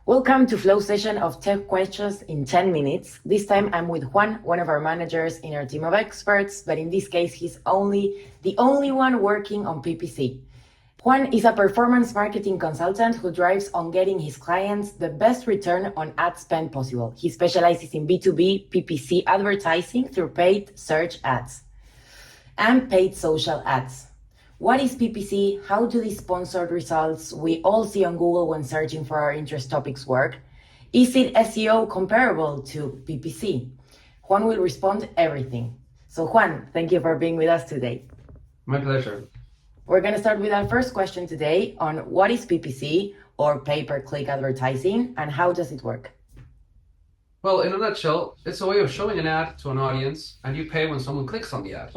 Welcome to Flow session of Tech Questions in 10 minutes. This time I'm with Juan, one of our managers in our team of experts, but in this case, he's the only one working on PPC. Juan is a performance marketing consultant who drives on getting his clients the best return on ad spend possible. He specializes in B2B PPC advertising through paid search ads and paid social ads. What is PPC? How do these sponsored results we all see on Google when searching for our interest topics work? Is it SEO comparable to PPC? Juan will respond everything. So Juan, thank you for being with us today. My pleasure. We're going to start with our first question today on what is PPC or pay-per-click advertising and how does it work? Well, in a nutshell, it's a way of showing an ad to an audience and you pay when someone clicks on the ad.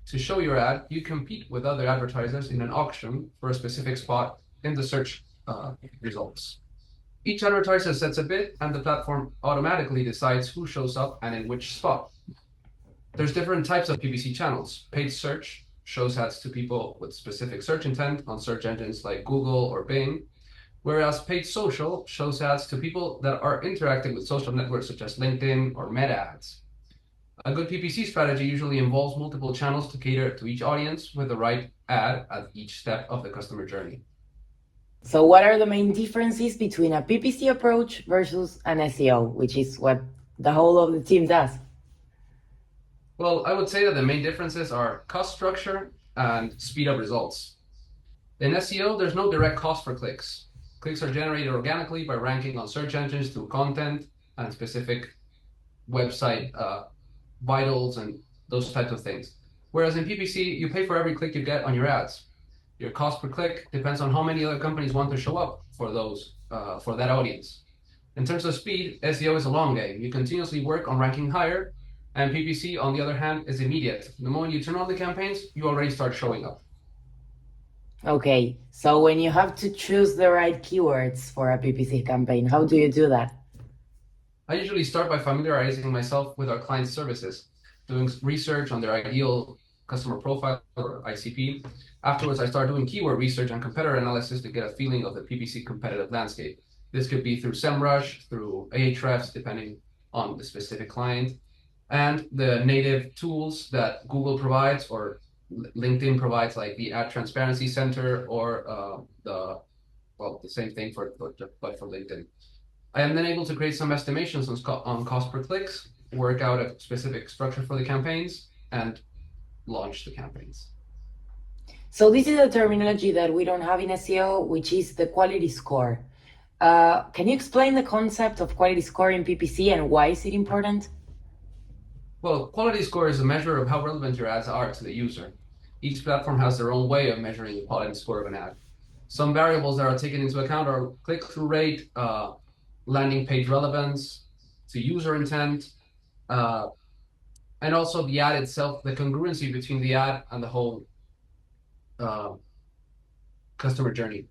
To show your ad, you compete with other advertisers in an auction for a specific spot in the search results. Each advertiser sets a bid and the platform automatically decides who shows up and in which spot. There's different types of PPC channels. Paid search shows ads to people with specific search intent on search engines like Google or Bing, whereas paid social shows ads to people that are interacting with social networks such as LinkedIn or Meta ads. A good PPC strategy usually involves multiple channels to cater to each audience with the right ad at each step of the customer journey. So what are the main differences between a PPC approach versus an SEO, which is what the whole of the team does? Well, I would say that the main differences are cost structure and speed of results. In SEO, there's no direct cost for clicks. Clicks are generated organically by ranking on search engines through content and specific website vitals and those types of things. Whereas in PPC, you pay for every click you get on your ads. Your cost per click depends on how many other companies want to show up for that audience. In terms of speed, SEO is a long game. You continuously work on ranking higher, and PPC, on the other hand, is immediate. The moment you turn on the campaigns, you already start showing up. Okay, so when you have to choose the right keywords for a PPC campaign, how do you do that? I usually start by familiarizing myself with our clients' services, doing research on their ideal customer profile or ICP. Afterwards, I start doing keyword research and competitor analysis to get a feeling of the PPC competitive landscape. This could be through SEMrush, through Ahrefs, depending on the specific client, and the native tools that Google provides or LinkedIn provides, like the Ad Transparency Center or the same thing but for LinkedIn. I am then able to create some estimations on cost per clicks, work out a specific structure for the campaigns, and launch the campaigns. So this is a terminology that we don't have in SEO, which is the quality score. Can you explain the concept of quality score in PPC and why is it important? Well, quality score is a measure of how relevant your ads are to the user. Each platform has their own way of measuring the quality score of an ad. Some variables that are taken into account are click-through rate, landing page relevance, to user intent, and also the ad itself, the congruency between the ad and the whole customer journey.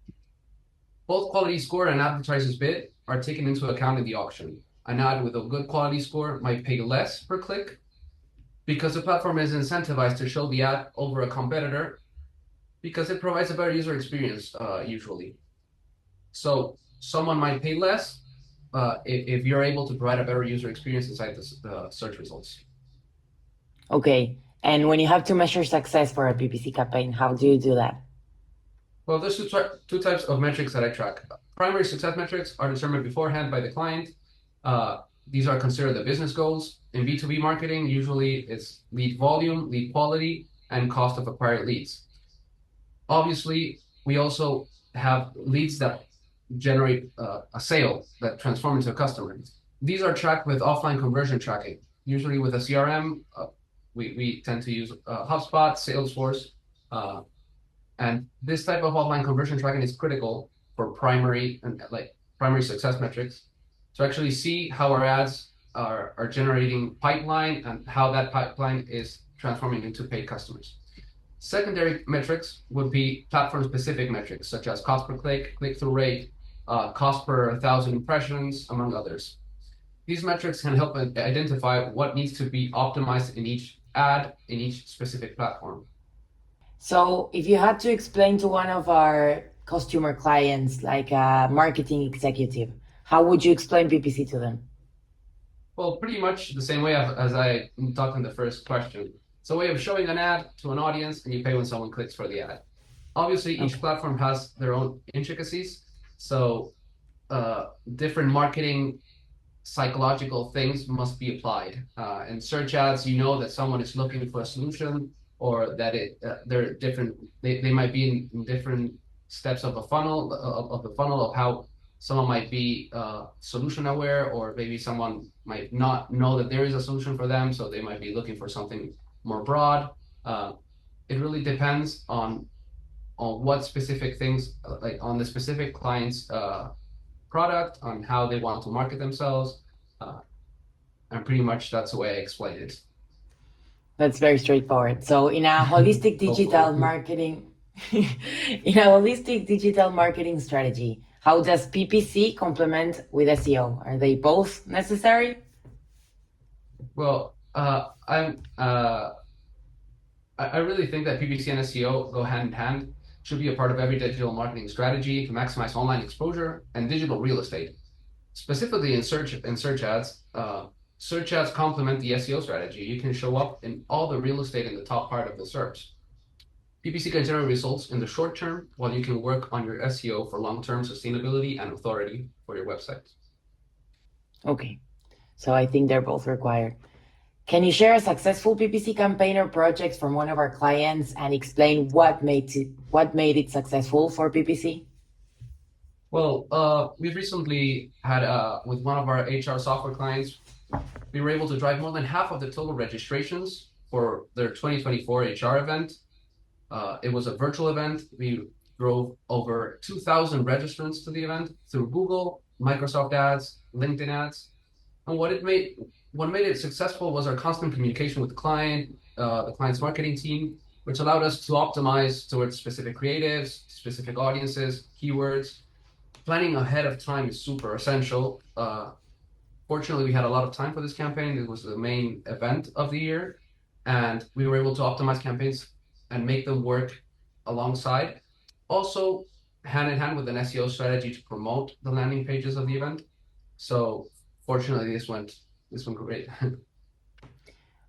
Both quality score and advertiser's bid are taken into account in the auction. An ad with a good quality score might pay less per click because the platform is incentivized to show the ad over a competitor because it provides a better user experience usually. So someone might pay less if you're able to provide a better user experience inside the search results. Okay, and when you have to measure success for a PPC campaign, how do you do that? Well, there's two types of metrics that I track. Primary success metrics are determined beforehand by the client. These are considered the business goals. In B2B marketing, usually it's lead volume, lead quality, and cost of acquired leads. Obviously, we also have leads that generate a sale that transform into a customer. These are tracked with offline conversion tracking. Usually with a CRM, we tend to use HubSpot, Salesforce, and this type of offline conversion tracking is critical for primary success metrics to actually see how our ads are generating pipeline and how that pipeline is transforming into paid customers. Secondary metrics would be platform-specific metrics such as cost per click, click-through rate, cost per 1,000 impressions, among others. These metrics can help identify what needs to be optimized in each ad in each specific platform. So if you had to explain to one of our customer clients, like a marketing executive, How would you explain PPC to them? Well, pretty much the same way as I talked in the first question. It's a way of showing an ad to an audience, and you pay when someone clicks for the ad. Obviously, each Okay. platform has their own intricacies. So different marketing psychological things must be applied. In search ads, you know that someone is looking for a solution, or that they're different. They might be in different steps of a funnel of the funnel of how someone might be solution aware, or maybe someone might not know that there is a solution for them, so they might be looking for something more broad. Uh, it really depends on what specific things, like on the specific client's product, on how they want to market themselves. Uh, and pretty much that's the way I explain it. That's very straightforward. So in a holistic Hopefully. digital marketing, in a holistic digital marketing strategy, how does PPC complement with SEO? Are they both necessary? Well, I really think that PPC and SEO go hand in hand. Should be a part of every digital marketing strategy to maximize online exposure and digital real estate. Specifically in search ads, search ads complement the SEO strategy. You can show up in all the real estate in the top part of the SERPs. PPC can generate results in the short term, while you can work on your SEO for long-term sustainability and authority for your website. Okay, so I think they're both required. Can you share a successful PPC campaign or project from one of our clients and explain what made it successful for PPC? Well, we've recently had with one of our HR software clients, we were able to drive more than half of the total registrations for their 2024 HR event. It was a virtual event. We drove over 2,000 registrants to the event through Google, Microsoft Ads, LinkedIn Ads. And what made it successful was our constant communication with the client's marketing team, which allowed us to optimize towards specific creatives, specific audiences, keywords. Planning ahead of time is super essential. Fortunately, we had a lot of time for this campaign. It was the main event of the year, and we were able to optimize campaigns and make them work alongside. Also, hand in hand with an SEO strategy to promote the landing pages of the event. So fortunately, this went great.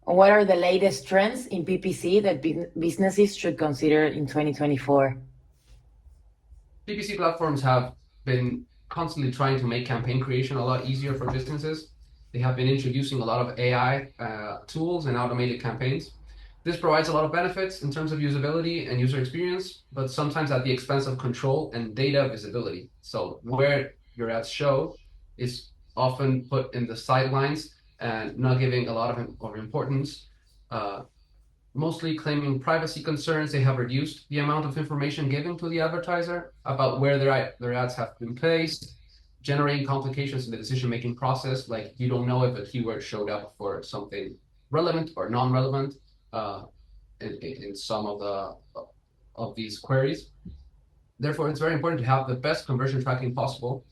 What are the latest trends in PPC that businesses should consider in 2024? PPC platforms have been constantly trying to make campaign creation a lot easier for businesses. They have been introducing a lot of AI tools and automated campaigns. This provides a lot of benefits in terms of usability and user experience, but sometimes at the expense of control and data visibility. So where your ads show is often put in the sidelines and not giving a lot of importance. Uh, Mostly claiming privacy concerns, they have reduced the amount of information given to the advertiser about where their ads have been placed, generating complications in the decision-making process, like you don't know if a keyword showed up for something relevant or non-relevant in some of these queries. Therefore, it's very important to have the best conversion tracking possible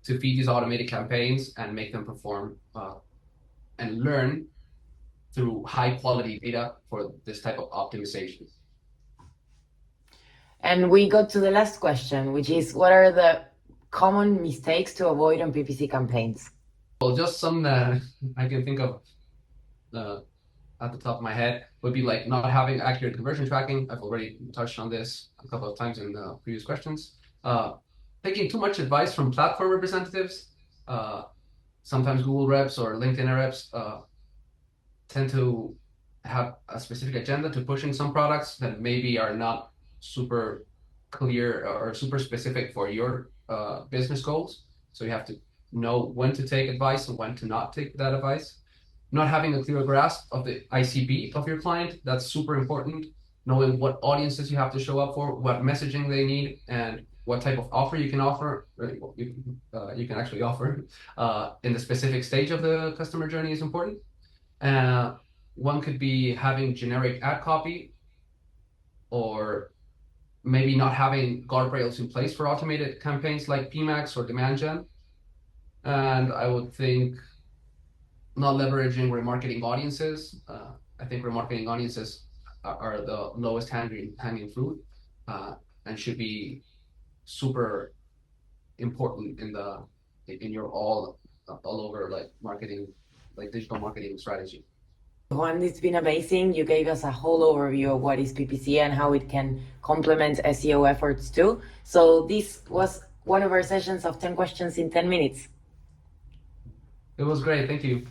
to feed these automated campaigns and make them perform and learn through high quality data for this type of optimization. And we got to the last question, which is what are the common mistakes to avoid on PPC campaigns? Well, just some that I can think of at the top of my head would be like not having accurate conversion tracking. I've already touched on this a couple of times in the previous questions. Taking too much advice from platform representatives. Sometimes Google reps or LinkedIn reps tend to have a specific agenda to pushing some products that maybe are not super clear or super specific for your business goals. So you have to know when to take advice and when to not take that advice. Not having a clear grasp of the ICB of your client, that's super important. Knowing what audiences you have to show up for, what messaging they need, and what type of offer you can offer, you can actually offer in the specific stage of the customer journey is important. One could be having generic ad copy, or maybe not having guardrails in place for automated campaigns like PMAX or demand gen. And I would think not leveraging remarketing audiences. I think remarketing audiences are the lowest hanging fruit and should be super important in in your all over like marketing, like digital marketing strategy. Juan, it's been amazing. You gave us a whole overview of what is PPC and how it can complement SEO efforts too. So this was one of our sessions of 10 questions in 10 minutes. It was great. Thank you.